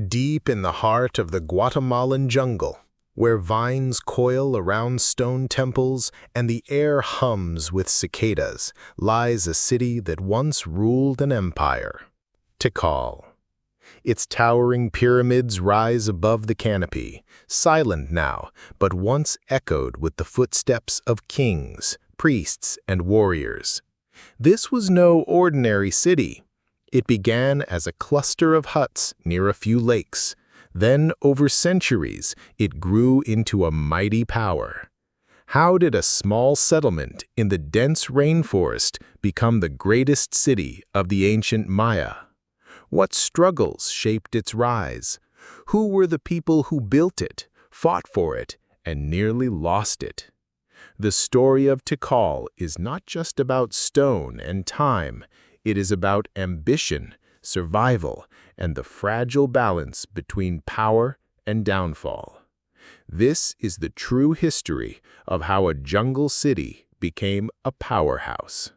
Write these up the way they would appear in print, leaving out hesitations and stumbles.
Deep in the heart of the Guatemalan jungle, where vines coil around stone temples and the air hums with cicadas, lies a city that once ruled an empire, Tikal. Its towering pyramids rise above the canopy, silent now, but once echoed with the footsteps of kings, priests, and warriors. This was no ordinary city. It began as a cluster of huts near a few lakes. Then, over centuries, it grew into a mighty power. How did a small settlement in the dense rainforest become the greatest city of the ancient Maya? What struggles shaped its rise? Who were the people who built it, fought for it, and nearly lost it? The story of Tikal is not just about stone and time. It is about ambition, survival, and the fragile balance between power and downfall. This is the true history of how a jungle city became a powerhouse.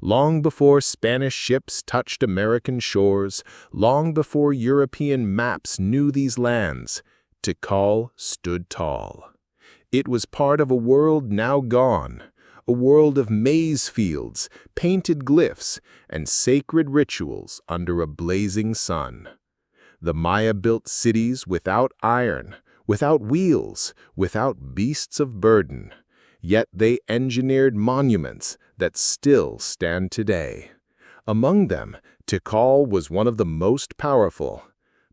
Long before Spanish ships touched American shores, long before European maps knew these lands, Tikal stood tall. It was part of a world now gone, a world of maize fields, painted glyphs, and sacred rituals under a blazing sun. The Maya built cities without iron, without wheels, without beasts of burden. Yet they engineered monuments that still stand today. Among them, Tikal was one of the most powerful.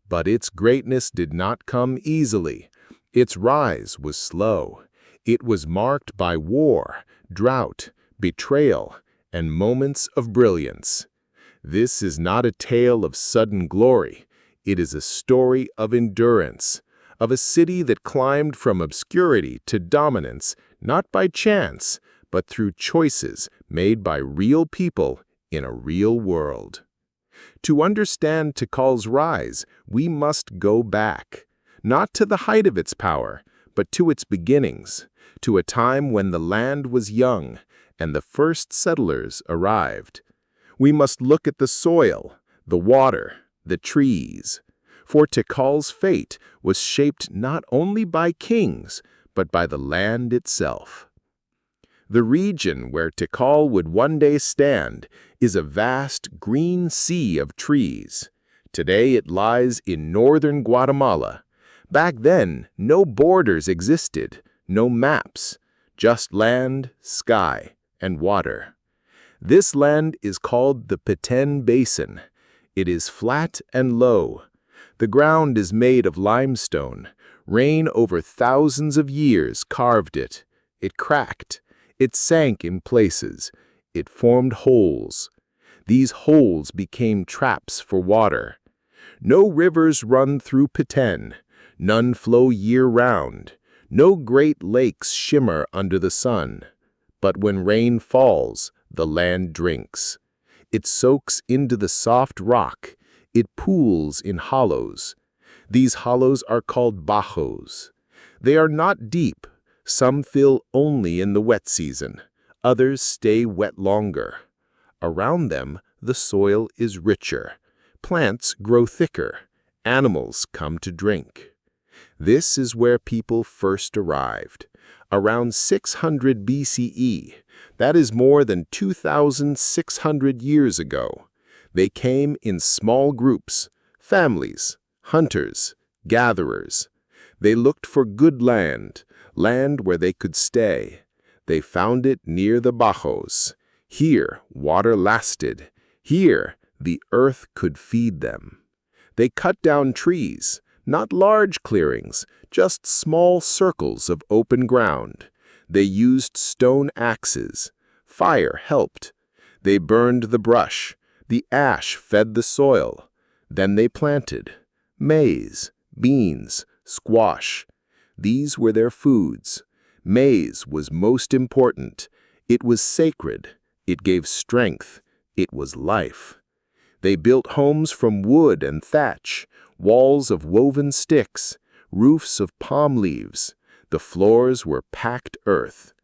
But its greatness did not come easily. Its rise was slow. It was marked by war, drought, betrayal, and moments of brilliance. This is not a tale of sudden glory. It is a story of endurance, of a city that climbed from obscurity to dominance, not by chance, but through choices made by real people in a real world. To understand Tikal's rise, we must go back, not to the height of its power, but to its beginnings, to a time when the land was young and the first settlers arrived. We must look at the soil, the water, the trees. For Tikal's fate was shaped not only by kings, but by the land itself. The region where Tikal would one day stand is a vast green sea of trees. Today it lies in northern Guatemala. Back then, no borders existed, no maps, just land, sky, and water. This land is called the Petén Basin. It is flat and low. The ground is made of limestone. Rain over thousands of years carved it. It cracked. It sank in places. It formed holes. These holes became traps for water. No rivers run through Petén. None flow year-round. No great lakes shimmer under the sun. But when rain falls, the land drinks. It soaks into the soft rock. It pools in hollows. These hollows are called bajos. They are not deep. Some fill only in the wet season. Others stay wet longer. Around them, the soil is richer. Plants grow thicker. Animals come to drink. This is where people first arrived. Around 600 BCE, that is more than 2,600 years ago. They came in small groups, families, hunters, gatherers. They looked for good land, land where they could stay. They found it near the bajos. Here, water lasted. Here, the earth could feed them. They cut down trees, not large clearings, just small circles of open ground. They used stone axes. Fire helped. They burned the brush. The ash fed the soil. Then they planted maize, beans, squash. These were their foods. Maize was most important. It was sacred. It gave strength. It was life. They built homes from wood and thatch, walls of woven sticks, roofs of palm leaves. The floors were packed earth.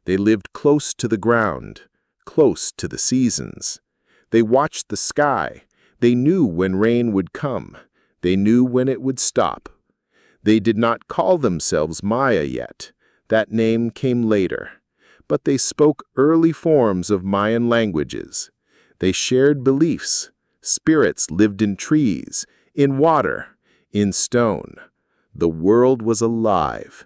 They lived close to the ground, close to the seasons. They watched the sky. They knew when rain would come. They knew when it would stop. They did not call themselves Maya yet. That name came later. But they spoke early forms of Mayan languages. They shared beliefs. Spirits lived in trees, in water, in stone. The world was alive.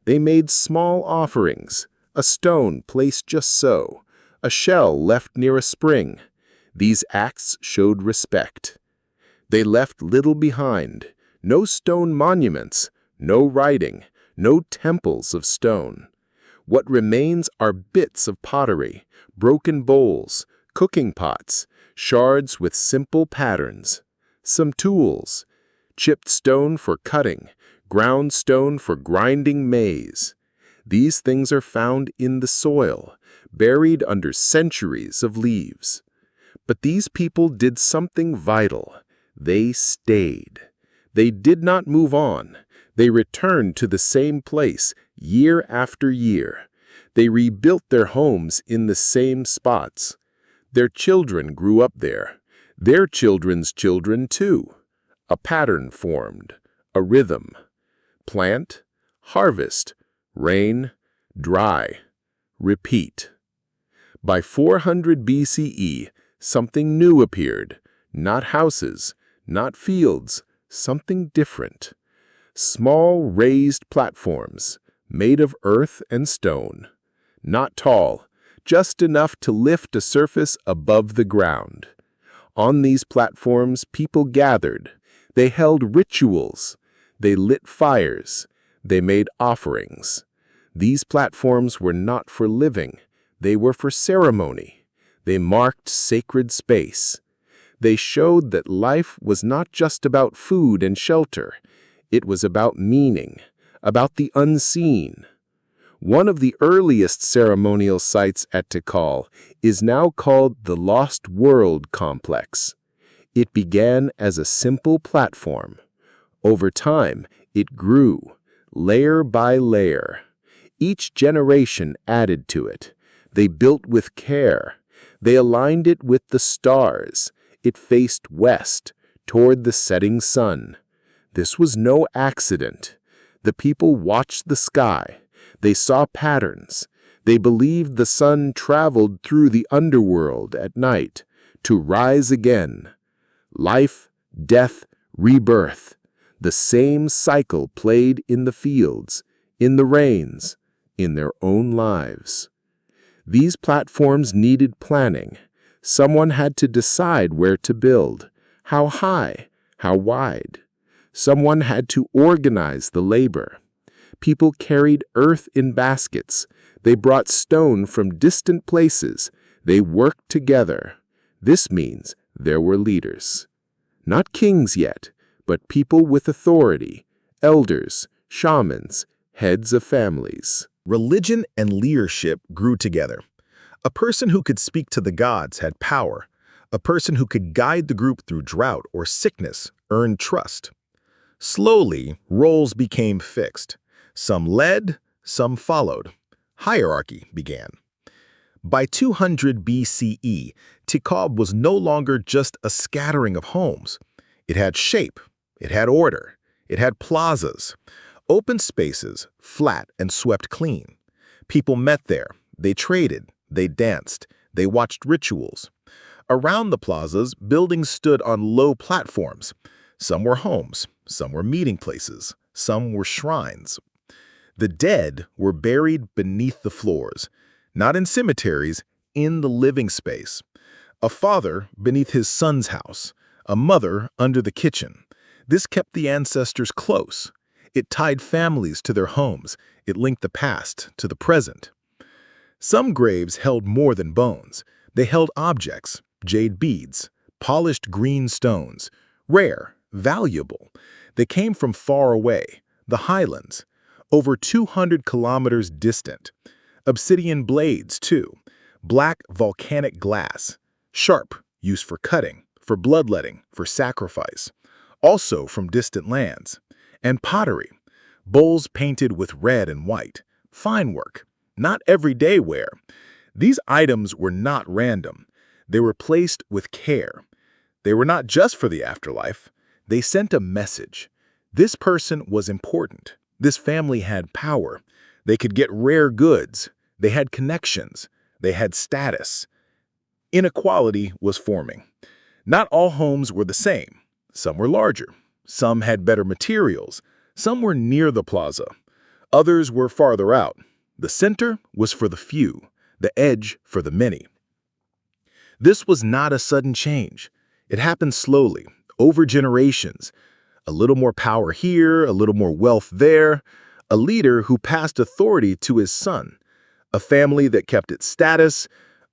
They made small offerings, a stone placed just so, a shell left near a spring. These acts showed respect. They left little behind, no stone monuments, no writing, no temples of stone. What remains are bits of pottery, broken bowls, cooking pots, shards with simple patterns, some tools, chipped stone for cutting, ground stone for grinding maize. These things are found in the soil, buried under centuries of leaves. But these people did something vital. They stayed. They did not move on. They returned to the same place year after year. They rebuilt their homes in the same spots. Their children grew up there. Their children's children too. A pattern formed, a rhythm. Plant, harvest, rain, dry, repeat. By 400 BCE, something new appeared. Not houses, not fields, something different. Small raised platforms, made of earth and stone. Not tall, just enough to lift a surface above the ground. On these platforms, people gathered. They held rituals. They lit fires. They made offerings. These platforms were not for living. They were for ceremony. They marked sacred space. They showed that life was not just about food and shelter. It was about meaning, about the unseen. One of the earliest ceremonial sites at Tikal is now called the Lost World Complex. It began as a simple platform. Over time, it grew, layer by layer. Each generation added to it. They built with care. They aligned it with the stars. It faced west, toward the setting sun. This was no accident. The people watched the sky. They saw patterns. They believed the sun traveled through the underworld at night to rise again. Life, death, rebirth. The same cycle played in the fields, in the rains, in their own lives. These platforms needed planning. Someone had to decide where to build, how high, how wide. Someone had to organize the labor. People carried earth in baskets. They brought stone from distant places. They worked together. This means there were leaders. Not kings yet, but people with authority, elders, shamans, heads of families. Religion and leadership grew together. A person who could speak to the gods had power. A person who could guide the group through drought or sickness earned trust. Slowly, roles became fixed. Some led, some followed. Hierarchy began. By 200 BCE, Tikal was no longer just a scattering of homes. It had shape. It had order. It had plazas. Open spaces, flat and swept clean. People met there. They traded. They danced. They watched rituals. Around the plazas, buildings stood on low platforms. Some were homes. Some were meeting places. Some were shrines. The dead were buried beneath the floors, not in cemeteries, in the living space. A father beneath his son's house, a mother under the kitchen. This kept the ancestors close. It tied families to their homes. It linked the past to the present. Some graves held more than bones. They held objects, jade beads, polished green stones, rare, valuable. They came from far away, the highlands, over 200 kilometers distant. Obsidian blades, too, black volcanic glass, sharp, used for cutting, for bloodletting, for sacrifice, also from distant lands. And pottery, bowls painted with red and white, fine work, not everyday wear. These items were not random. They were placed with care. They were not just for the afterlife. They sent a message. This person was important. This family had power. They could get rare goods. They had connections. They had status. Inequality was forming. Not all homes were the same. Some were larger. Some had better materials. Some were near the plaza. Others were farther out. The center was for the few, the edge for the many. This was not a sudden change. It happened slowly, over generations. A little more power here, a little more wealth there. A leader who passed authority to his son. A family that kept its status.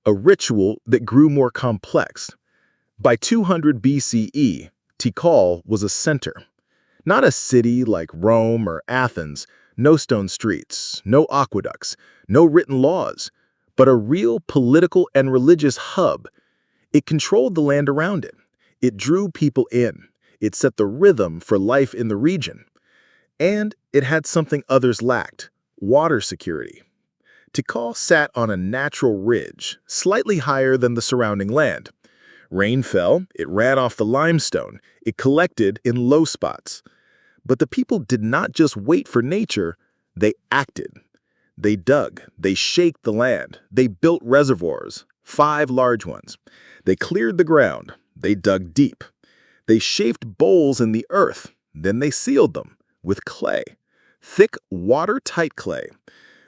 A ritual that grew more complex. By 200 BCE, Tikal was a center. Not a city like Rome or Athens, no stone streets, no aqueducts, no written laws, but a real political and religious hub. It controlled the land around it. It drew people in. It set the rhythm for life in the region. And it had something others lacked: water security. Tikal sat on a natural ridge, slightly higher than the surrounding land. Rain fell, it ran off the limestone, it collected in low spots. But the people did not just wait for nature, they acted. They dug, they shaked the land, they built reservoirs, 5 large ones. They cleared the ground, they dug deep. They shaped bowls in the earth, then they sealed them with clay, thick, watertight clay.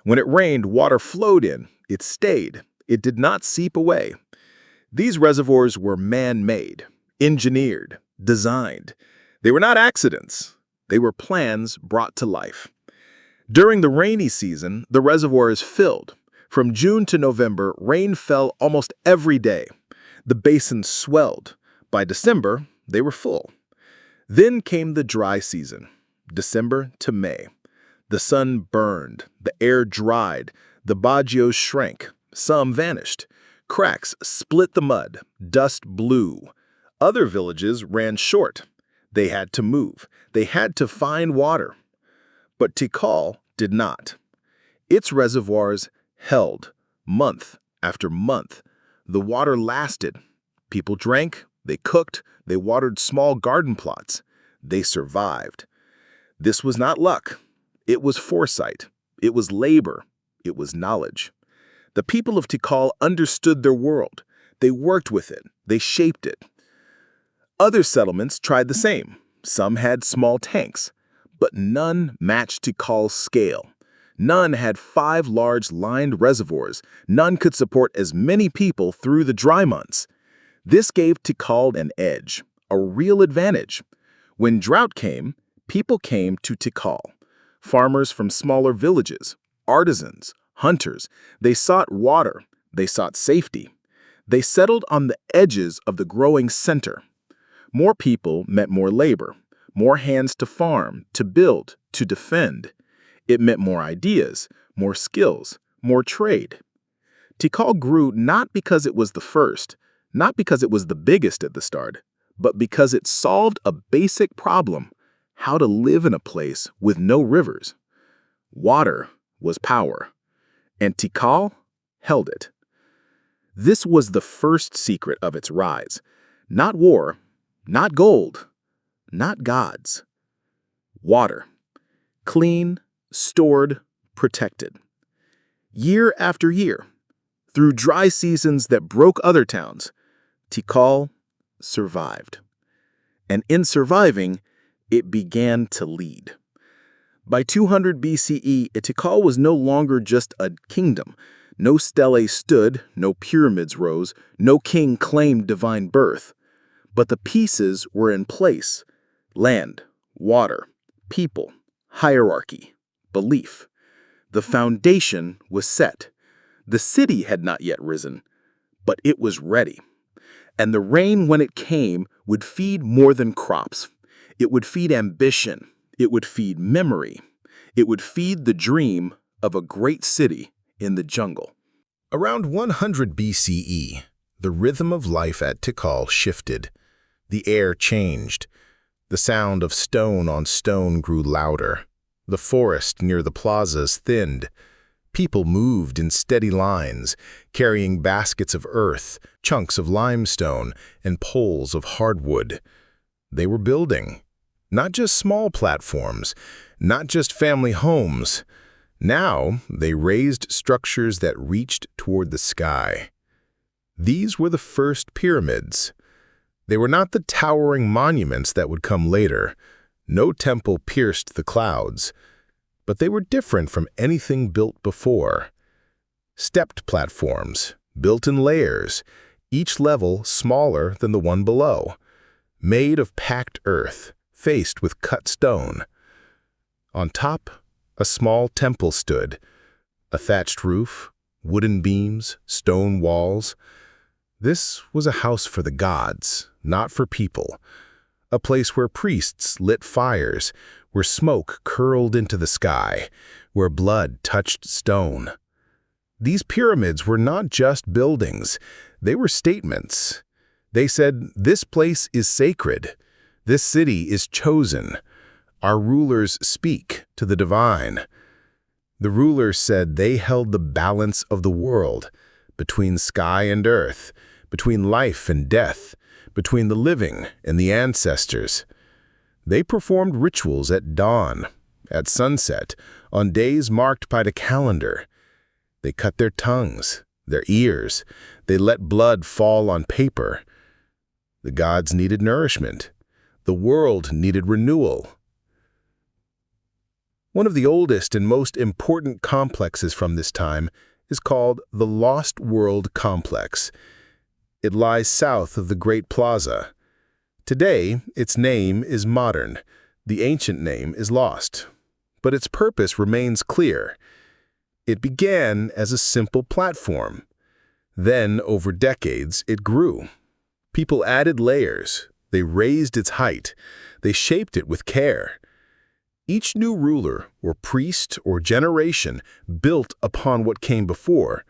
When it rained, water flowed in, it stayed, it did not seep away. These reservoirs were man-made, engineered, designed. They were not accidents. They were plans brought to life. During the rainy season, the reservoirs filled. From June to November, rain fell almost every day. The basins swelled. By December, they were full. Then came the dry season, December to May. The sun burned, the air dried, the baggios shrank, some vanished. Cracks split the mud, dust blew. Other villages ran short. They had to move. They had to find water. But Tikal did not. Its reservoirs held, month after month. The water lasted. People drank, they cooked, they watered small garden plots. They survived. This was not luck. It was foresight. It was labor. It was knowledge. The people of Tikal understood their world. They worked with it. They shaped it. Other settlements tried the same. Some had small tanks, but none matched Tikal's scale. None had 5 large lined reservoirs. None could support as many people through the dry months. This gave Tikal an edge, a real advantage. When drought came, people came to Tikal. Farmers from smaller villages, artisans, hunters. They sought water. They sought safety. They settled on the edges of the growing center. More people meant more labor, more hands to farm, to build, to defend. It meant more ideas, more skills, more trade. Tikal grew not because it was the first, not because it was the biggest at the start, but because it solved a basic problem: how to live in a place with no rivers. Water was power, and Tikal held it. This was the first secret of its rise. Not war, not gold, not gods. Water. Clean, stored, protected. Year after year, through dry seasons that broke other towns, Tikal survived. And in surviving, it began to lead. By 200 BCE, Tikal was no longer just a kingdom. No stelae stood, no pyramids rose, no king claimed divine birth. But the pieces were in place: land, water, people, hierarchy, belief. The foundation was set. The city had not yet risen, but it was ready. And the rain, when it came, would feed more than crops. It would feed ambition. It would feed memory. It would feed the dream of a great city in the jungle. Around 100 BCE, the rhythm of life at Tikal shifted. The air changed. The sound of stone on stone grew louder. The forest near the plazas thinned. People moved in steady lines, carrying baskets of earth, chunks of limestone, and poles of hardwood. They were building. Not just small platforms, not just family homes. Now, they raised structures that reached toward the sky. These were the first pyramids. They were not the towering monuments that would come later. No temple pierced the clouds. But they were different from anything built before. Stepped platforms, built in layers, each level smaller than the one below, made of packed earth, faced with cut stone. On top, a small temple stood, a thatched roof, wooden beams, stone walls. This was a house for the gods, not for people. A place where priests lit fires, where smoke curled into the sky, where blood touched stone. These pyramids were not just buildings, they were statements. They said, "This place is sacred. This city is chosen. Our rulers speak to the divine." The rulers said they held the balance of the world, between sky and earth, between life and death, between the living and the ancestors. They performed rituals at dawn, at sunset, on days marked by the calendar. They cut their tongues, their ears. They let blood fall on paper. The gods needed nourishment. The world needed renewal. One of the oldest and most important complexes from this time is called the Lost World Complex. It lies south of the Great Plaza. Today, its name is modern. The ancient name is lost. But its purpose remains clear. It began as a simple platform. Then, over decades, it grew. People added layers. They raised its height. They shaped it with care. Each new ruler, or priest, or generation built upon what came before.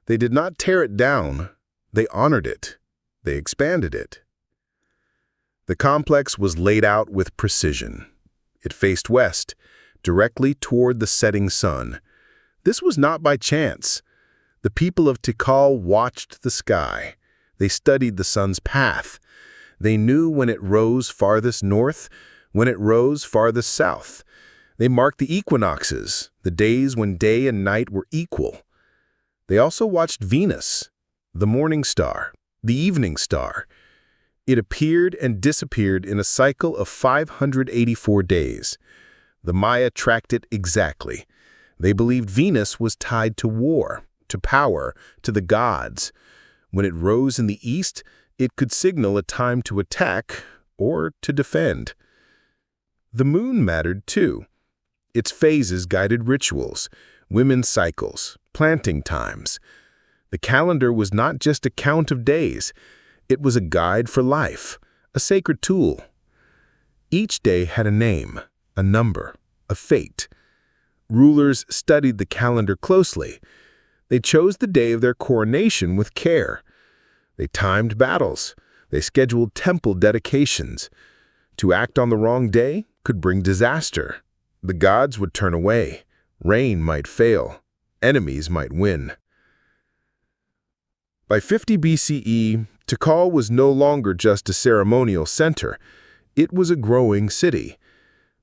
They did not tear it down. They honored it. They expanded it. The complex was laid out with precision. It faced west, directly toward the setting sun. This was not by chance. The people of Tikal watched the sky. They studied the sun's path. They knew when it rose farthest north, when it rose farthest south. They marked the equinoxes, the days when day and night were equal. They also watched Venus, the morning star, the evening star. It appeared and disappeared in a cycle of 584 days. The Maya tracked it exactly. They believed Venus was tied to war, to power, to the gods. When it rose in the east, it could signal a time to attack or to defend. The moon mattered too. Its phases guided rituals, women's cycles, planting times. The calendar was not just a count of days. It was a guide for life, a sacred tool. Each day had a name, a number, a fate. Rulers studied the calendar closely. They chose the day of their coronation with care. They timed battles. They scheduled temple dedications. To act on the wrong day could bring disaster. The gods would turn away. Rain might fail. Enemies might win. By 50 BCE, Tikal was no longer just a ceremonial center. It was a growing city.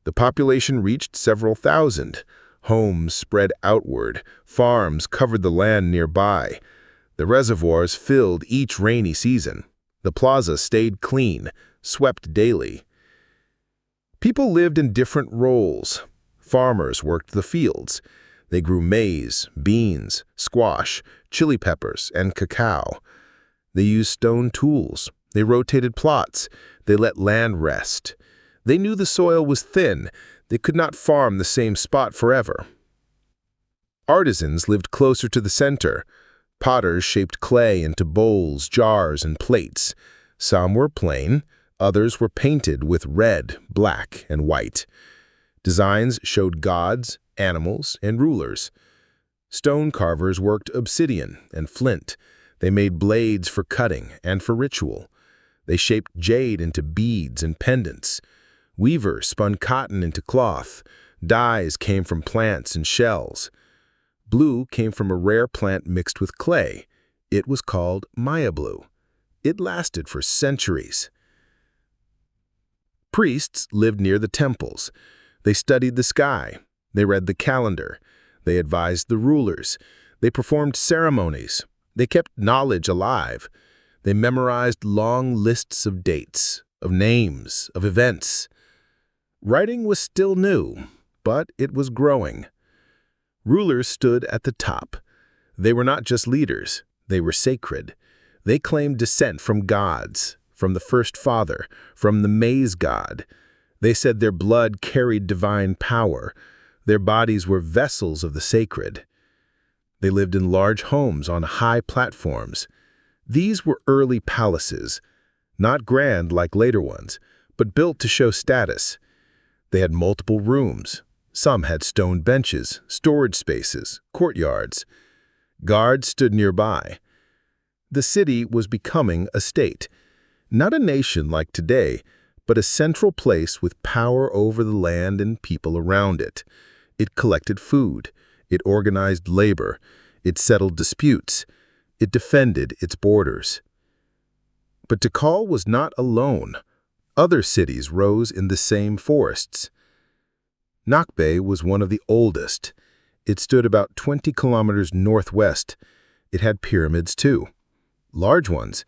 The population reached several thousand. Homes spread outward. Farms covered the land nearby. The reservoirs filled each rainy season. The plaza stayed clean, swept daily. People lived in different roles. Farmers worked the fields. They grew maize, beans, squash, chili peppers, and cacao. They used stone tools. They rotated plots. They let land rest. They knew the soil was thin. They could not farm the same spot forever. Artisans lived closer to the center. Potters shaped clay into bowls, jars, and plates. Some were plain. Others were painted with red, black, and white. Designs showed gods, animals, and rulers. Stone carvers worked obsidian and flint. They made blades for cutting and for ritual. They shaped jade into beads and pendants. Weavers spun cotton into cloth. Dyes came from plants and shells. Blue came from a rare plant mixed with clay. It was called Maya blue. It lasted for centuries. Priests lived near the temples. They studied the sky. They read the calendar. They advised the rulers. They performed ceremonies. They kept knowledge alive. They memorized long lists of dates, of names, of events. Writing was still new, but it was growing. Rulers stood at the top. They were not just leaders, they were sacred. They claimed descent from gods, from the first father, from the maize god. They said their blood carried divine power. Their bodies were vessels of the sacred. They lived in large homes on high platforms. These were early palaces, not grand like later ones, but built to show status. They had multiple rooms. Some had stone benches, storage spaces, courtyards. Guards stood nearby. The city was becoming a state, not a nation like today, but a central place with power over the land and people around it. It collected food. It organized labor. It settled disputes. It defended its borders. But Tikal was not alone. Other cities rose in the same forests. Nakbe was one of the oldest. It stood about 20 kilometers northwest. It had pyramids too. Large ones.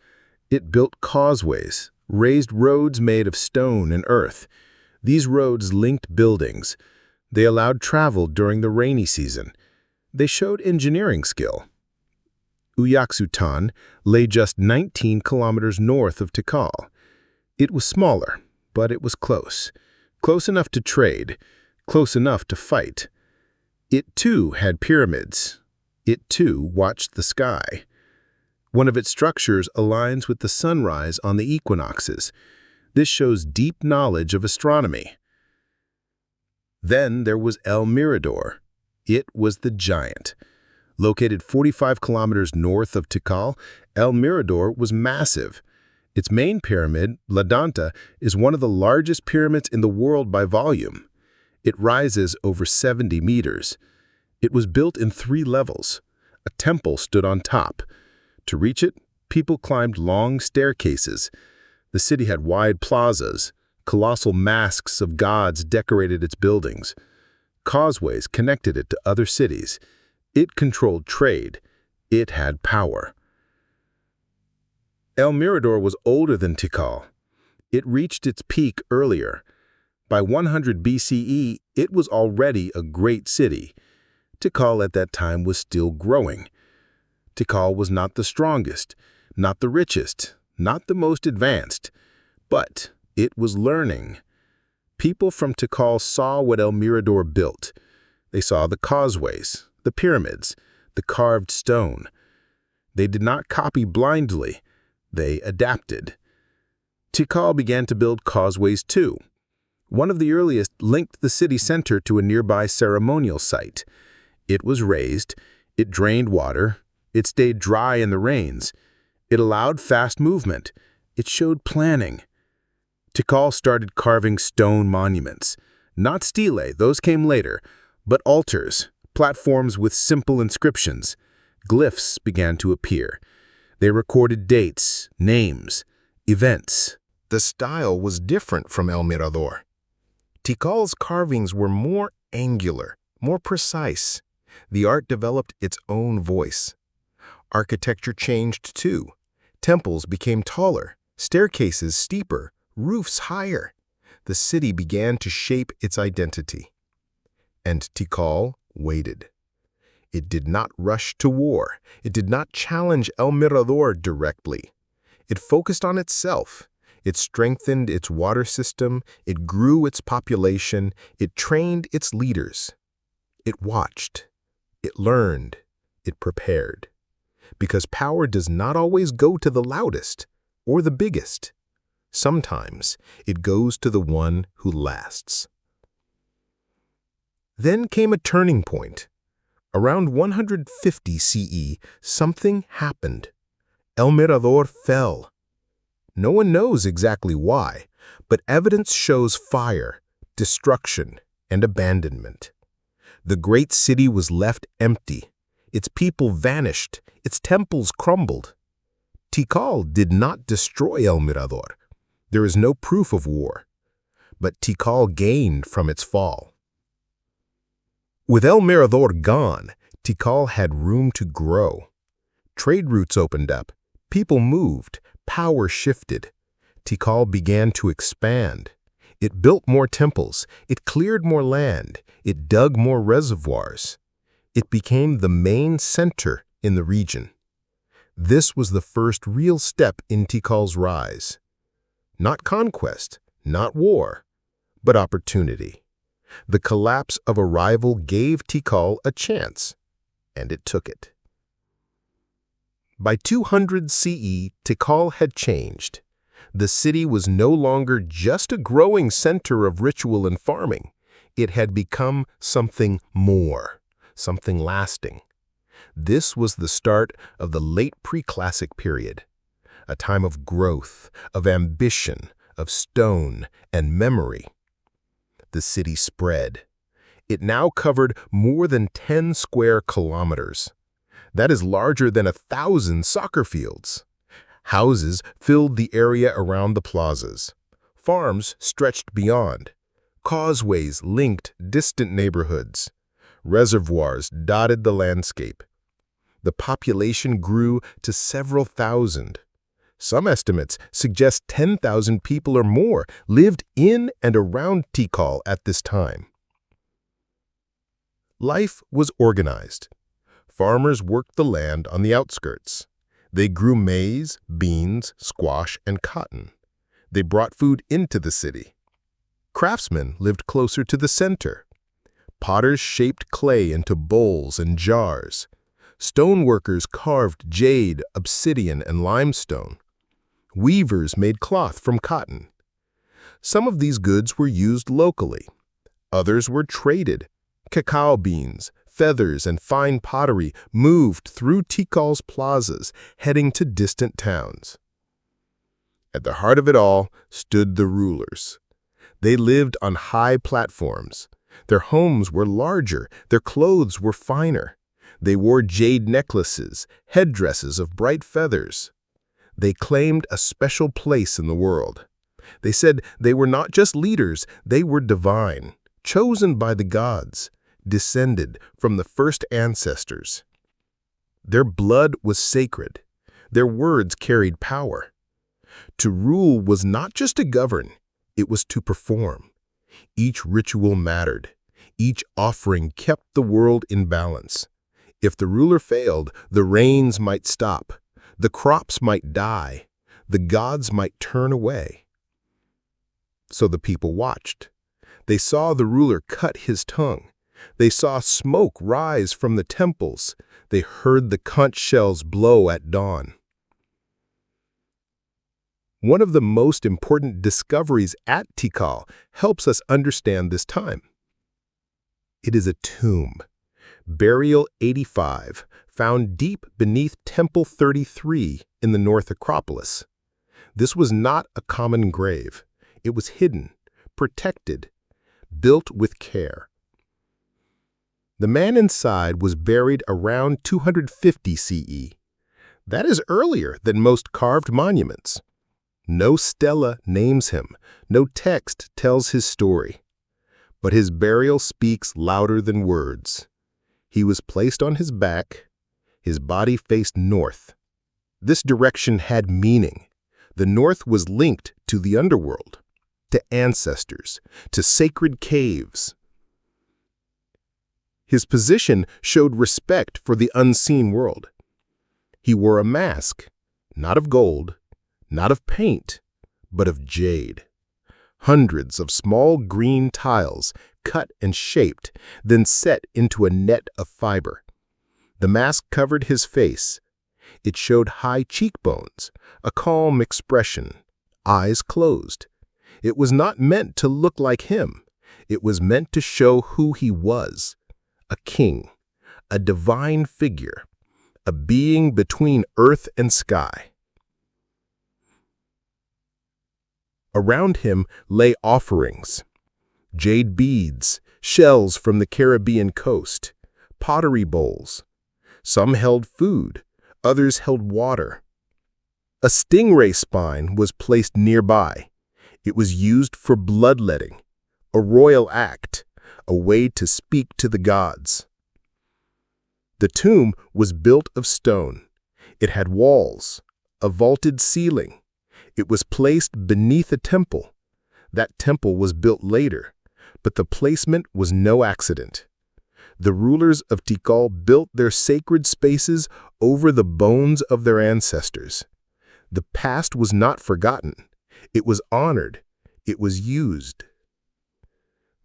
It built causeways, raised roads made of stone and earth. These roads linked buildings. They allowed travel during the rainy season. They showed engineering skill. Uyaksutan lay just 19 kilometers north of Tikal. It was smaller, but it was close. Close enough to trade, close enough to fight. It too had pyramids. It too watched the sky. One of its structures aligns with the sunrise on the equinoxes. This shows deep knowledge of astronomy. Then there was El Mirador. It was the giant. Located 45 kilometers north of Tikal, El Mirador was massive. Its main pyramid, La Danta, is one of the largest pyramids in the world by volume. It rises over 70 meters. It was built in 3 levels. A temple stood on top. To reach it, people climbed long staircases. The city had wide plazas. Colossal masks of gods decorated its buildings. Causeways connected it to other cities. It controlled trade. It had power. El Mirador was older than Tikal. It reached its peak earlier. By 100 BCE, it was already a great city. Tikal at that time was still growing. Tikal was not the strongest, not the richest, not the most advanced, but it was learning. People from Tikal saw what El Mirador built. They saw the causeways, the pyramids, the carved stone. They did not copy blindly. They adapted. Tikal began to build causeways too. One of the earliest linked the city center to a nearby ceremonial site. It was raised. It drained water. It stayed dry in the rains. It allowed fast movement. It showed planning. Tikal started carving stone monuments. Not stelae, those came later, but altars, platforms with simple inscriptions. Glyphs began to appear. They recorded dates, names, events. The style was different from El Mirador. Tikal's carvings were more angular, more precise. The art developed its own voice. Architecture changed too. Temples became taller, staircases steeper, roofs higher. The city began to shape its identity. And Tikal waited. It did not rush to war. It did not challenge El Mirador directly. It focused on itself. It strengthened its water system. It grew its population. It trained its leaders. It watched. It learned. It prepared. Because power does not always go to the loudest or the biggest. Sometimes it goes to the one who lasts. Then came a turning point. Around 150 CE, something happened. El Mirador fell. No one knows exactly why, but evidence shows fire, destruction, and abandonment. The great city was left empty. Its people vanished. Its temples crumbled. Tikal did not destroy El Mirador. There is no proof of war. but Tikal gained from its fall. With El Mirador gone, Tikal had room to grow. Trade routes opened up, people moved, power shifted. Tikal began to expand. It built more temples, it cleared more land, it dug more reservoirs. It became the main center in the region. This was the first real step in Tikal's rise. Not conquest, not war, but opportunity. The collapse of a rival gave Tikal a chance, and it took it. By 200 CE, Tikal had changed. The city was no longer just a growing center of ritual and farming. It had become something more, something lasting. This was the start of the late pre-classic period, a time of growth, of ambition, of stone and memory. The city spread. It now covered more than 10 square kilometers. That is larger than 1,000 soccer fields. Houses filled the area around the plazas. Farms stretched beyond. Causeways linked distant neighborhoods. Reservoirs dotted the landscape. The population grew to several thousand. Some estimates suggest 10,000 people or more lived in and around Tikal at this time. Life was organized. Farmers worked the land on the outskirts. They grew maize, beans, squash, and cotton. They brought food into the city. Craftsmen lived closer to the center. Potters shaped clay into bowls and jars. Stoneworkers carved jade, obsidian, and limestone. Weavers made cloth from cotton. Some of these goods were used locally. Others were traded. Cacao beans, feathers, and fine pottery moved through Tikal's plazas, heading to distant towns. At the heart of it all stood the rulers. They lived on high platforms. Their homes were larger, their clothes were finer. They wore jade necklaces, headdresses of bright feathers. They claimed a special place in the world. They said they were not just leaders, they were divine, chosen by the gods, descended from the first ancestors. Their blood was sacred. Their words carried power. To rule was not just to govern, it was to perform. Each ritual mattered. Each offering kept the world in balance. If the ruler failed, the rains might stop, the crops might die, the gods might turn away. So the people watched. They saw the ruler cut his tongue. They saw smoke rise from the temples. They heard the conch shells blow at dawn. One of the most important discoveries at Tikal helps us understand this time. It is a tomb. Burial 85, found deep beneath Temple 33 in the North Acropolis. This was not a common grave. It was hidden, protected, built with care. The man inside was buried around 250 CE. That is earlier than most carved monuments. No stela names him, no text tells his story. But his burial speaks louder than words. He was placed on his back. His body faced north. This direction had meaning. The north was linked to the underworld, to ancestors, to sacred caves. His position showed respect for the unseen world. He wore a mask, not of gold, not of paint, but of jade. Hundreds of small green tiles, cut and shaped, then set into a net of fiber. The mask covered his face. It showed high cheekbones, a calm expression, eyes closed. It was not meant to look like him. It was meant to show who he was. A king, a divine figure, a being between earth and sky. Around him lay offerings, jade beads, shells from the Caribbean coast, pottery bowls. Some held food, others held water. A stingray spine was placed nearby. It was used for bloodletting, a royal act, a way to speak to the gods. The tomb was built of stone. It had walls, a vaulted ceiling. It was placed beneath a temple. That temple was built later, but the placement was no accident. The rulers of Tikal built their sacred spaces over the bones of their ancestors. The past was not forgotten. It was honored. It was used.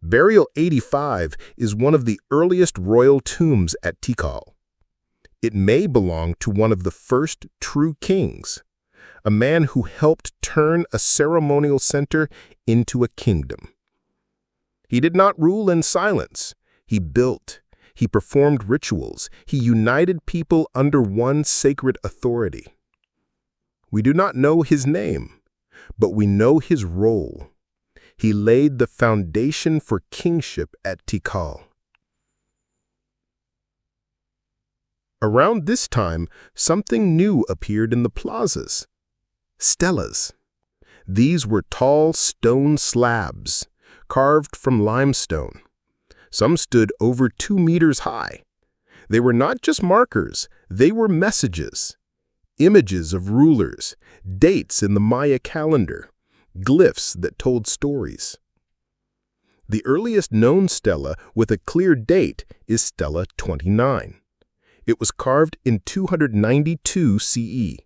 Burial 85 is one of the earliest royal tombs at Tikal. It may belong to one of the first true kings, a man who helped turn a ceremonial center into a kingdom. He did not rule in silence. He built. He performed rituals. He united people under one sacred authority. We do not know his name, but we know his role. He laid the foundation for kingship at Tikal. Around this time, something new appeared in the plazas. Stelas. These were tall stone slabs, carved from limestone. Some stood over 2 meters high. They were not just markers, they were messages. Images of rulers, dates in the Maya calendar, glyphs that told stories. The earliest known stela with a clear date is Stela 29. It was carved in 292 CE.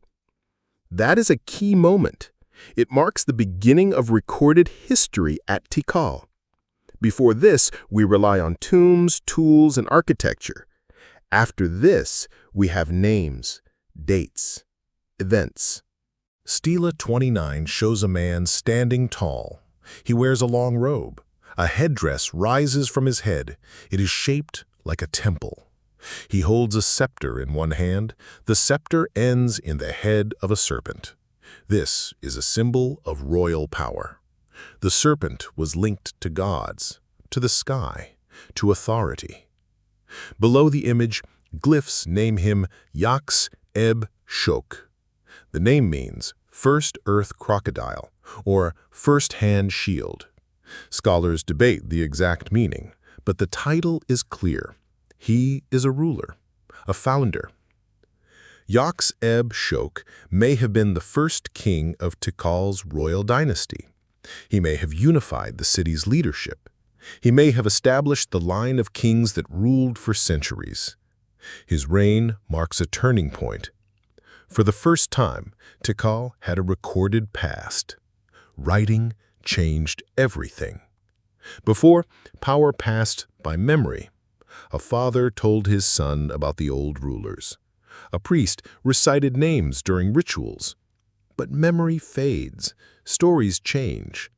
That is a key moment. It marks the beginning of recorded history at Tikal. Before this, we rely on tombs, tools, and architecture. After this, we have names, dates, events. Stela 29 shows a man standing tall. He wears a long robe. A headdress rises from his head. It is shaped like a temple. He holds a scepter in one hand. The scepter ends in the head of a serpent. This is a symbol of royal power. The serpent was linked to gods, to the sky, to authority. Below the image, glyphs name him Yaks-eb-Shok. The name means first earth crocodile or first hand shield. Scholars debate the exact meaning, but the title is clear. He is a ruler, a founder. Yaks-eb-Shok may have been the first king of Tikal's royal dynasty. He may have unified the city's leadership. He may have established the line of kings that ruled for centuries. His reign marks a turning point. For the first time, Tikal had a recorded past. Writing changed everything. Before, power passed by memory. A father told his son about the old rulers. A priest recited names during rituals. But memory fades. Stories change.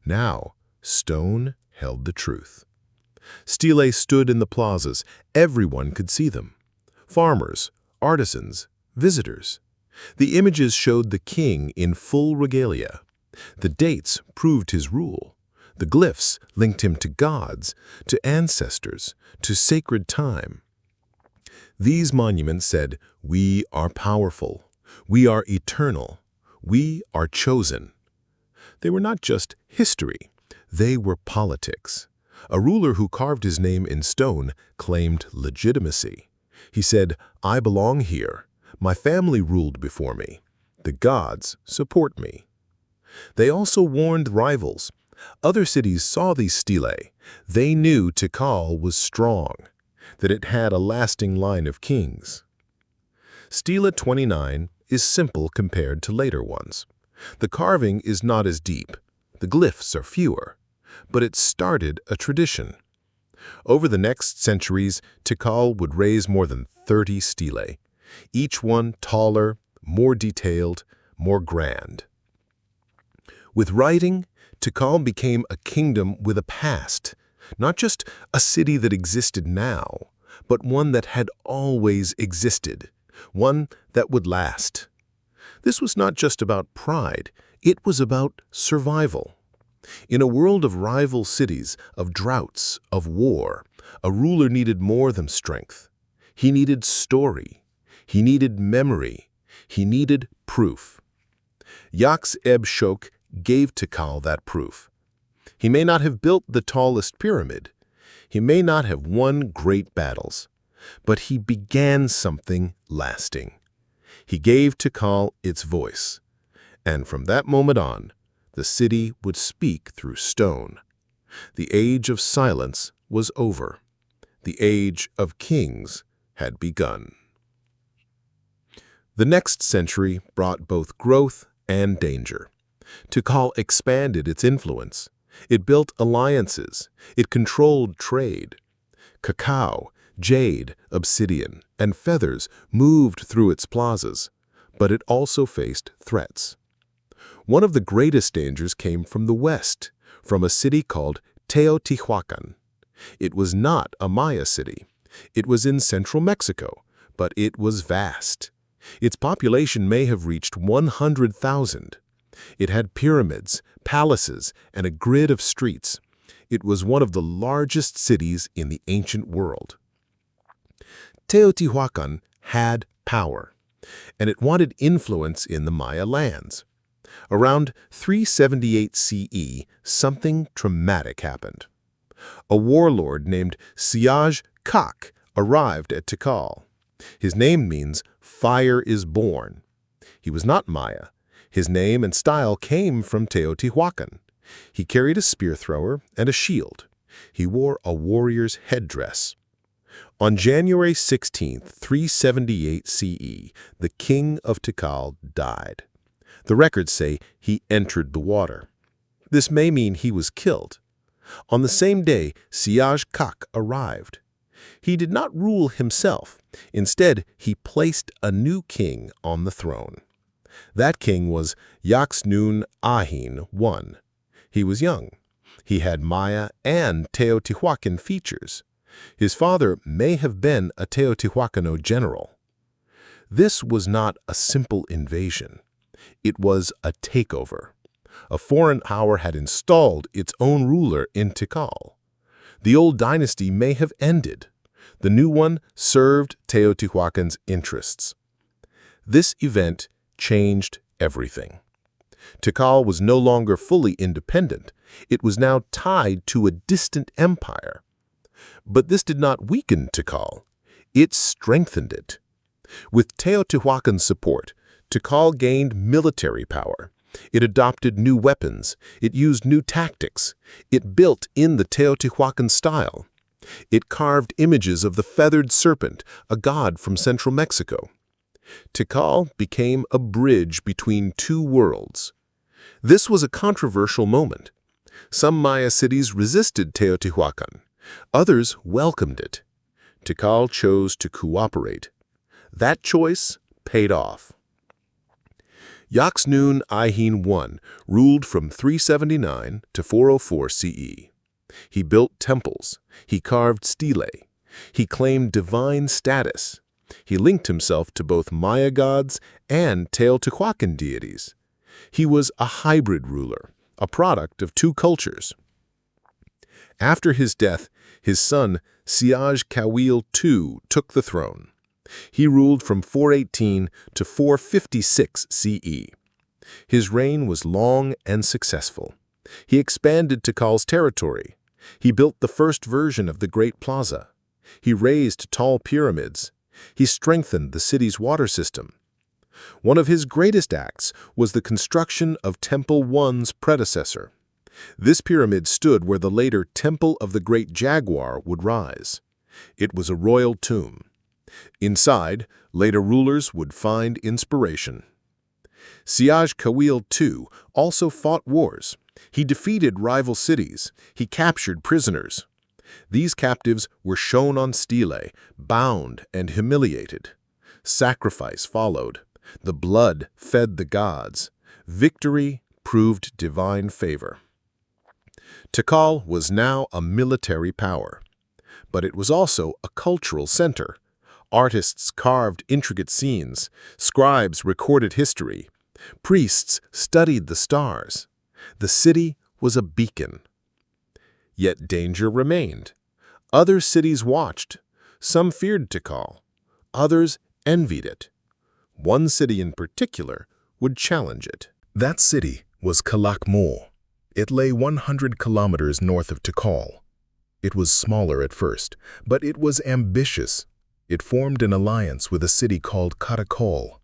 Now, stone held the truth. Stelae stood in the plazas. Everyone could see them. Farmers, artisans, visitors. The images showed the king in full regalia. The dates proved his rule. The glyphs linked him to gods, to ancestors, to sacred time. These monuments said, "We are powerful. We are eternal. We are chosen." They were not just history. They were politics. A ruler who carved his name in stone claimed legitimacy. He said, "I belong here. My family ruled before me. The gods support me." They also warned rivals. Other cities saw these stelae. They knew Tikal was strong, that it had a lasting line of kings. Stela 29 is simple compared to later ones. The carving is not as deep. The glyphs are fewer. But it started a tradition. Over the next centuries, Tikal would raise more than 30 stelae, each one taller, more detailed, more grand. With writing, Tikal became a kingdom with a past, not just a city that existed now, but one that had always existed, one that would last. This was not just about pride, it was about survival. In a world of rival cities, of droughts, of war, a ruler needed more than strength. He needed story. He needed memory. He needed proof. Yaks-eb-Shok gave Tikal that proof. He may not have built the tallest pyramid. He may not have won great battles. But he began something lasting. He gave Tikal its voice. And from that moment on, the city would speak through stone. The age of silence was over. The age of kings had begun. The next century brought both growth and danger. Tikal expanded its influence. It built alliances. It controlled trade. Cacao, jade, obsidian, and feathers moved through its plazas, but it also faced threats. One of the greatest dangers came from the west, from a city called Teotihuacan. It was not a Maya city. It was in central Mexico, but it was vast. Its population may have reached 100,000. It had pyramids, palaces, and a grid of streets. It was one of the largest cities in the ancient world. Teotihuacan had power, and it wanted influence in the Maya lands. Around 378 CE, something dramatic happened. A warlord named Siaj Kak arrived at Tikal. His name means fire is born. He was not Maya. His name and style came from Teotihuacan. He carried a spear thrower and a shield. He wore a warrior's headdress. On January 16, 378 CE, the king of Tikal died. The records say he entered the water. This may mean he was killed. On the same day, Siaj Kak arrived. He did not rule himself. Instead, he placed a new king on the throne. That king was Yaxnun Ahin I. He was young. He had Maya and Teotihuacan features. His father may have been a Teotihuacano general. This was not a simple invasion. It was a takeover. A foreign power had installed its own ruler in Tikal. The old dynasty may have ended. The new one served Teotihuacan's interests. This event changed everything. Tikal was no longer fully independent. It was now tied to a distant empire. But this did not weaken Tikal. It strengthened it. With Teotihuacan's support, Tikal gained military power. It adopted new weapons. It used new tactics. It built in the Teotihuacan style. It carved images of the feathered serpent, a god from central Mexico. Tikal became a bridge between two worlds. This was a controversial moment. Some Maya cities resisted Teotihuacan. Others welcomed it. Tikal chose to cooperate. That choice paid off. Yaxnun Ahin I ruled from 379 to 404 CE. He built temples. He carved stelae. He claimed divine status. He linked himself to both Maya gods and Teotihuacan deities. He was a hybrid ruler, a product of two cultures. After his death, his son Siaj Kawil II took the throne. He ruled from 418 to 456 CE. His reign was long and successful. He expanded Tikal's territory. He built the first version of the Great Plaza. He raised tall pyramids. He strengthened the city's water system. One of his greatest acts was the construction of Temple I's predecessor. This pyramid stood where the later Temple of the Great Jaguar would rise. It was a royal tomb. Inside, later rulers would find inspiration. Siaj Kawil II also fought wars. He defeated rival cities. He captured prisoners. These captives were shown on stelae, bound and humiliated. Sacrifice followed. The blood fed the gods. Victory proved divine favor. Tikal was now a military power, but it was also a cultural center. Artists carved intricate scenes. Scribes recorded history. Priests studied the stars. The city was a beacon. Yet danger remained. Other cities watched. Some feared Tikal. Others envied it. One city in particular would challenge it. That city was Calakmul. It lay 100 kilometers north of Tikal. It was smaller at first, but it was ambitious. It formed an alliance with a city called Katakol.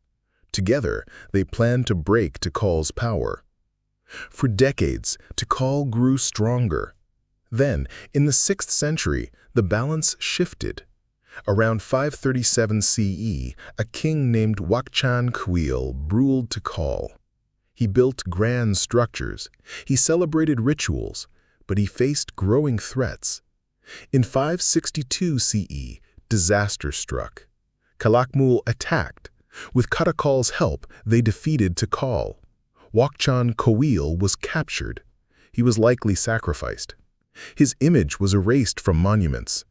Together, they planned to break Tikal's power. For decades, Tikal grew stronger. Then, in the 6th century, the balance shifted. Around 537 CE, a king named Wakchan Kwil ruled Tikal. He built grand structures. He celebrated rituals, but he faced growing threats. In 562 CE, disaster struck. Calakmul attacked. With Katakal's help, they defeated Tikal. Wakchan Kwil was captured. He was likely sacrificed. His image was erased from monuments.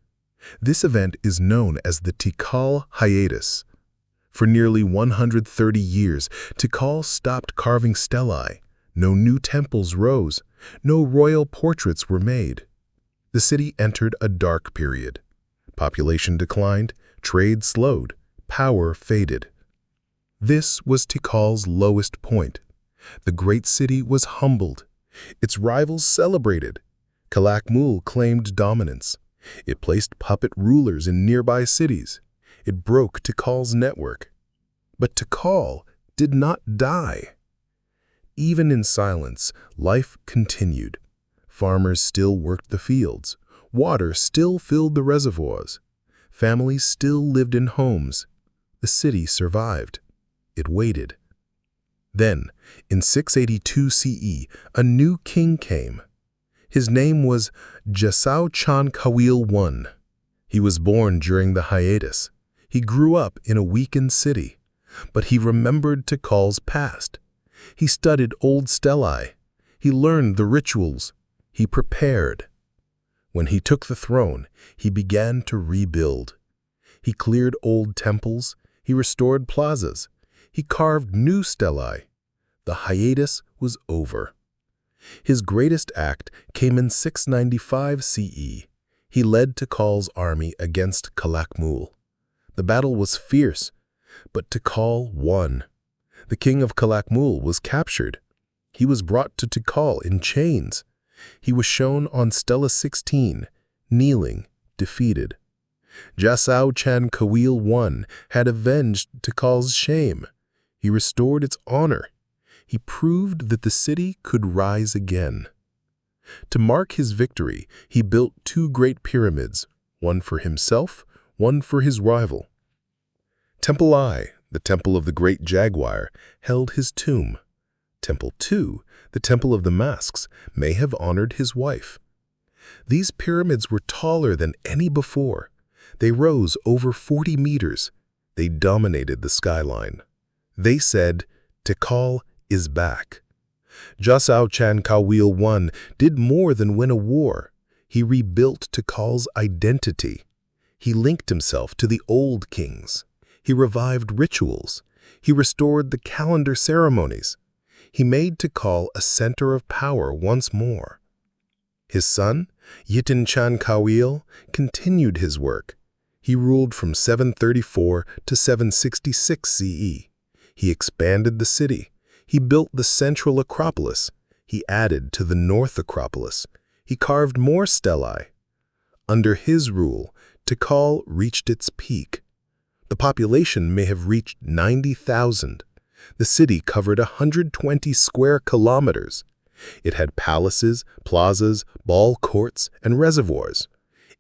This event is known as the Tikal hiatus. For nearly 130 years, Tikal stopped carving stelae. No new temples rose. No royal portraits were made. The city entered a dark period. Population declined, trade slowed, power faded. This was Tikal's lowest point. The great city was humbled. Its rivals celebrated. Calakmul claimed dominance. It placed puppet rulers in nearby cities. It broke Tikal's network. But Tikal did not die. Even in silence, life continued. Farmers still worked the fields. Water still filled the reservoirs. Families still lived in homes. The city survived. It waited. Then, in 682 CE, a new king came. His name was Jasau-Chan Kawil I. He was born during the hiatus. He grew up in a weakened city, but he remembered Tikal's past. He studied old stelae. He learned the rituals. He prepared. When he took the throne, he began to rebuild. He cleared old temples. He restored plazas. He carved new stelae. The hiatus was over. His greatest act came in 695 CE. He led Tikal's army against Calakmul. The battle was fierce, but Tikal won. The king of Calakmul was captured. He was brought to Tikal in chains. He was shown on Stela 16, kneeling, defeated. Jasau-Chan Kawil I had avenged Tikal's shame. He restored its honor. He proved that the city could rise again. To mark his victory, he built 2 great pyramids, one for himself, one for his rival. Temple I, the temple of the great jaguar, held his tomb. Temple II, the temple of the masks, may have honored his wife. These pyramids were taller than any before. They rose over 40 meters. They dominated the skyline. They said, Tikal is back. Jasau-Chan Kawil I did more than win a war. He rebuilt Tikal's identity. He linked himself to the old kings. He revived rituals. He restored the calendar ceremonies. He made Tikal a center of power once more. His son, Yitin-Chan Kawil, continued his work. He ruled from 734 to 766 CE. He expanded the city. He built the central Acropolis. He added to the North Acropolis. He carved more stelae. Under his rule, Tikal reached its peak. The population may have reached 90,000. The city covered 120 square kilometers. It had palaces, plazas, ball courts, and reservoirs.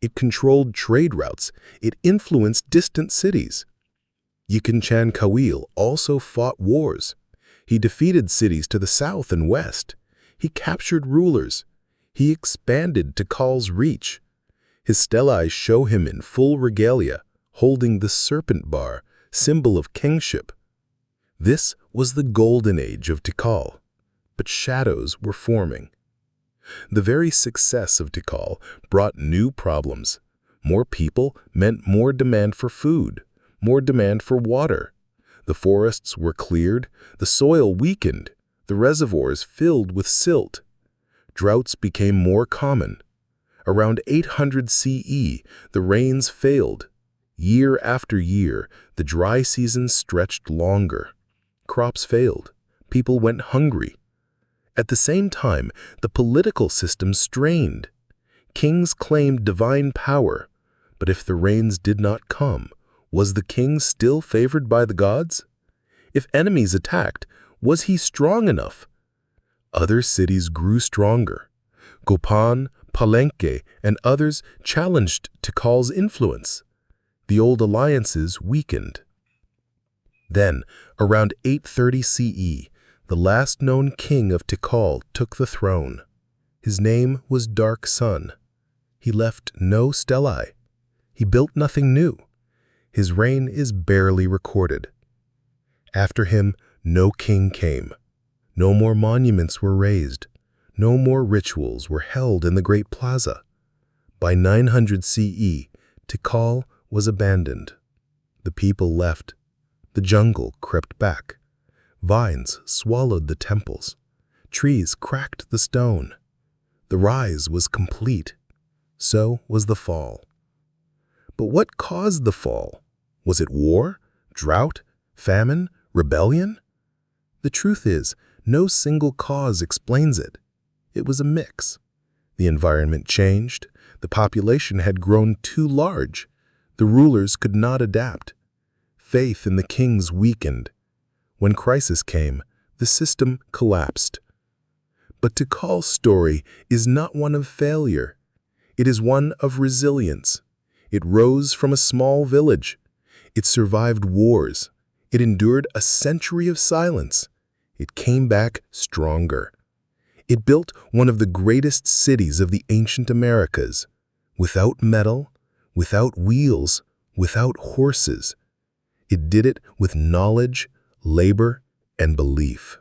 It controlled trade routes. It influenced distant cities. Yitin-Chan Kawil also fought wars. He defeated cities to the south and west. He captured rulers. He expanded Tikal's reach. His stelae show him in full regalia, holding the serpent bar, symbol of kingship. This was the golden age of Tikal, but shadows were forming. The very success of Tikal brought new problems. More people meant more demand for food, more demand for water. The forests were cleared, the soil weakened, the reservoirs filled with silt. Droughts became more common. Around 800 CE, the rains failed. Year after year, the dry season stretched longer. Crops failed. People went hungry. At the same time, the political system strained. Kings claimed divine power, but if the rains did not come, was the king still favored by the gods? If enemies attacked, was he strong enough? Other cities grew stronger. Copan, Palenque, and others challenged Tikal's influence. The old alliances weakened. Then, around 830 CE, the last known king of Tikal took the throne. His name was Dark Sun. He left no stelae. He built nothing new. His reign is barely recorded. After him, no king came. No more monuments were raised. No more rituals were held in the great plaza. By 900 CE, Tikal was abandoned. The people left. The jungle crept back. Vines swallowed the temples. Trees cracked the stone. The rise was complete. So was the fall. But what caused the fall? Was it war, drought, famine, rebellion? The truth is, no single cause explains it. It was a mix. The environment changed. The population had grown too large. The rulers could not adapt. Faith in the kings weakened. When crisis came, the system collapsed. But Tikal's story is not one of failure. It is one of resilience. It rose from a small village. It survived wars. It endured a century of silence. It came back stronger. It built one of the greatest cities of the ancient Americas, without metal, without wheels, without horses. It did it with knowledge, labor, and belief.